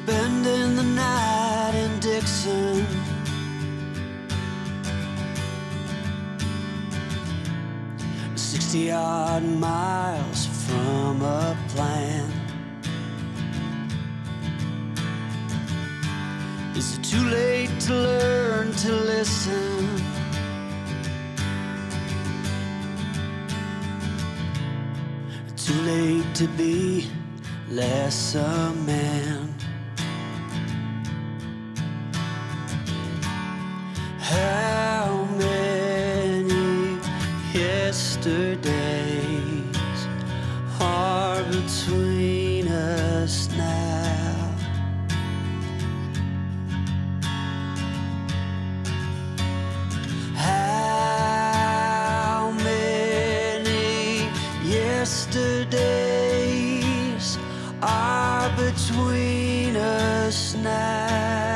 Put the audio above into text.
spending the night in Dixon. 60-odd miles from a plan. Is it too late to learn to listen? Too late to be less a man. How many yesterdays are between us now? How many yesterdays are between us now?